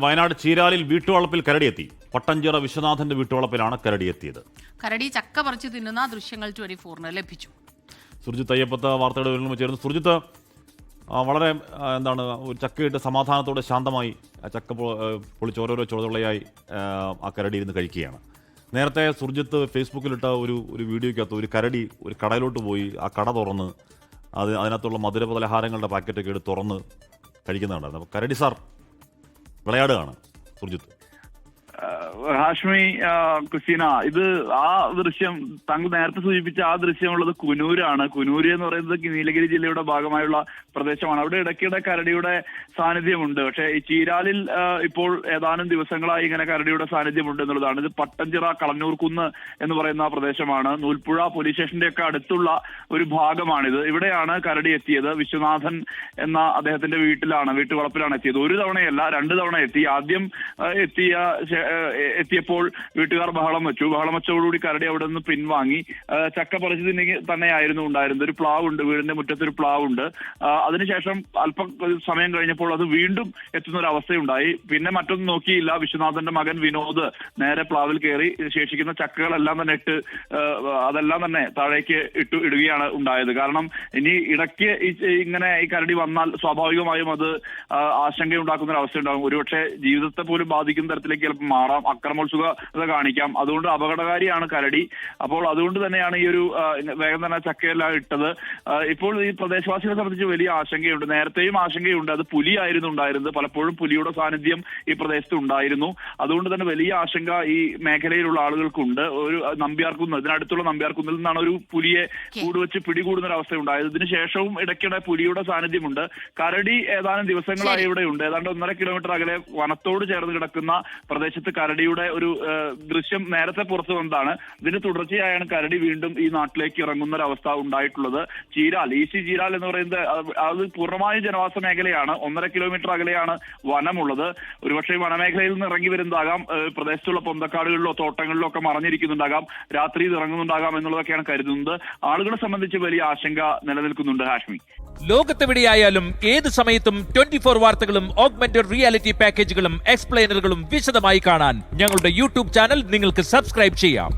വയനാട് ചീരാലിൽ വീട്ടുവളപ്പിൽ കരടിയെത്തി. പട്ടഞ്ചിറ വിശ്വനാഥന്റെ വീട്ടുവളപ്പിലാണ് കരടിയെത്തിയത്. കരടി ചക്ക പറിച്ചു തിന്നുന്ന ദൃശ്യങ്ങൾ 24-ന് ലഭിച്ചു. സുർജിത്ത് അയ്യപ്പത്ത് വാർത്തയുടെ വിവരങ്ങൾ ചേർന്ന്. സുർജിത്ത്, വളരെ ഒരു ചക്കയിട്ട് സമാധാനത്തോടെ ശാന്തമായി ചക്ക പൊളിച്ച് ഓരോരോ ചുവടുകളായി ആ കരടി ഇരുന്ന് കഴിക്കുകയാണ്. നേരത്തെ സുർജിത്ത് ഫേസ്ബുക്കിലിട്ട ഒരു വീഡിയോയ്ക്കകത്ത് ഒരു കരടി ഒരു കടയിലോട്ട് പോയി ആ കട തുറന്ന് അതിനകത്തുള്ള മധുര പലഹാരങ്ങളുടെ പാക്കറ്റൊക്കെ എടുത്ത് തുറന്ന് കഴിക്കുന്നുണ്ടായിരുന്നു. അപ്പോൾ കരടി സാർ വിളയാടുകയാണ് സുർജിത്ത്. ഹാഷ്മി, ക്രിസ്റ്റീന, ഇത് ആ ദൃശ്യം താങ്കൾ നേരത്തെ സൂചിപ്പിച്ച ആ ദൃശ്യമുള്ളത് കുനൂരാണ്. കുനൂര് എന്ന് പറയുന്നത് നീലഗിരി ജില്ലയുടെ ഭാഗമായുള്ള പ്രദേശമാണ്. അവിടെ ഇടയ്ക്കിടെ കരടിയുടെ സാന്നിധ്യമുണ്ട്. പക്ഷേ ഈ ചീരാലിൽ ഇപ്പോൾ ഏതാനും ദിവസങ്ങളായി ഇങ്ങനെ കരടിയുടെ സാന്നിധ്യമുണ്ട് എന്നുള്ളതാണ്. ഇത് പട്ടഞ്ചിറ കളന്നൂർകുന്ന് എന്ന് പറയുന്ന പ്രദേശമാണ്. നൂൽപ്പുഴ പോലീസ് സ്റ്റേഷന്റെ ഒക്കെ അടുത്തുള്ള ഒരു ഭാഗമാണിത്. ഇവിടെയാണ് കരടി എത്തിയത്. വിശ്വനാഥൻ എന്ന അദ്ദേഹത്തിന്റെ വീട്ടുവളപ്പിലാണ് എത്തിയത്. ഒരു തവണയല്ല, 2 തവണ എത്തി. ആദ്യം എത്തിയപ്പോൾ വീട്ടുകാർ ബഹളം വെച്ചതോടുകൂടി കരടി അവിടെ നിന്ന് പിൻവാങ്ങി. ചക്ക പറിച്ചു തന്നെയായിരുന്നു ഉണ്ടായിരുന്നത്. ഒരു പ്ലാവുണ്ട്, വീടിന്റെ മുറ്റത്തൊരു പ്ലാവുണ്ട്. അതിനുശേഷം അല്പം സമയം കഴിഞ്ഞപ്പോൾ അത് വീണ്ടും എത്തുന്ന ഒരു അവസ്ഥയുണ്ടായി. പിന്നെ മറ്റൊന്നും നോക്കിയില്ല. വിശ്വനാഥന്റെ മകൻ വിനോദ് നേരെ പ്ലാവിൽ കയറി ശേഷിക്കുന്ന ചക്കകളെല്ലാം തന്നെ അതെല്ലാം തന്നെ താഴേക്ക് ഇടുകയാണ് ഉണ്ടായത്. കാരണം ഇനി ഇടയ്ക്ക് ഇങ്ങനെ ഈ കരടി വന്നാൽ സ്വാഭാവികമായും അത് ആശങ്കയുണ്ടാക്കുന്ന ഒരു അവസ്ഥ ഉണ്ടാകും. ഒരുപക്ഷെ ജീവിതത്തെ പോലും ബാധിക്കുന്ന തരത്തിലേക്ക് ചിലപ്പോൾ മാറാം, അക്രമോത്സുകത കാണിക്കാം. അതുകൊണ്ട് അപകടകാരിയാണ് കരടി. അപ്പോൾ അതുകൊണ്ട് തന്നെയാണ് ഈ ഒരു വേഗം തന്നെ ചക്കയെല്ലാം ഇട്ടത്. ഇപ്പോൾ ഈ പ്രദേശവാസികളെ സംബന്ധിച്ച് വലിയ ആശങ്കയുണ്ട്. നേരത്തെയും ആശങ്കയുണ്ട്. അത് പുലിയായിരുന്നു ഉണ്ടായിരുന്നത്. പലപ്പോഴും പുലിയുടെ സാന്നിധ്യം ഈ പ്രദേശത്ത് ഉണ്ടായിരുന്നു. അതുകൊണ്ട് തന്നെ വലിയ ആശങ്ക ഈ മേഖലയിലുള്ള ആളുകൾക്കുണ്ട്. ഒരു നമ്പ്യാർകുന്ന്, ഇതിനടുത്തുള്ള നമ്പ്യാർകുന്നിൽ നിന്നാണ് ഒരു പുലിയെ കൂടുവെച്ച് പിടികൂടുന്ന ഒരു അവസ്ഥ ഉണ്ടായത്. ഇതിനുശേഷവും ഇടയ്ക്കിടെ പുലിയുടെ സാന്നിധ്യമുണ്ട്. കരടി ഏതാനും ദിവസങ്ങളായി ഇവിടെ ഉണ്ട്. ഏതാണ്ട് 1.5 കിലോമീറ്റർ അകലെ വനത്തോട് ചേർന്ന് കിടക്കുന്ന പ്രദേശത്ത് കരടിയുടെ ഒരു ദൃശ്യം നേരത്തെ പുറത്തു വന്നതാണ്. ഇതിന് തുടർച്ചയായാണ് കരടി വീണ്ടും ഈ നാട്ടിലേക്ക് ഇറങ്ങുന്ന ഒരു അവസ്ഥ ഉണ്ടായിട്ടുള്ളത്. ചീരാൽ, ചീരാൽ എന്ന് പറയുന്നത് അത് പൂർണ്ണമായും ജനവാസ മേഖലയാണ്. 1.5 കിലോമീറ്റർ അകലെയാണ് വനമുള്ളത്. ഒരുപക്ഷെ വനമേഖലയിൽ നിന്ന് ഇറങ്ങി വരുന്നതാകാം, പ്രദേശത്തുള്ള പൊന്തക്കാടുകളിലോ തോട്ടങ്ങളിലോ ഒക്കെ മറഞ്ഞിരിക്കുന്നുണ്ടാകാം, രാത്രി ഇറങ്ങുന്നുണ്ടാകാം എന്നുള്ളതൊക്കെയാണ് കരുതുന്നത്. ആളുകളെ സംബന്ധിച്ച് വലിയ ആശങ്ക നിലനിൽക്കുന്നുണ്ട്. ഹാഷ്മി, ലോകത്തെവിടെയായാലും ഏത് സമയത്തും 24 വാർത്തകളും ഓഗ്മെന്റഡ് റിയാലിറ്റി പാക്കേജുകളും എക്സ്പ്ലെയിനറുകളും വിശദമായി കാണാൻ ഞങ്ങളുടെ യൂട്യൂബ് ചാനൽ നിങ്ങൾക്ക് സബ്സ്ക്രൈബ് ചെയ്യാം.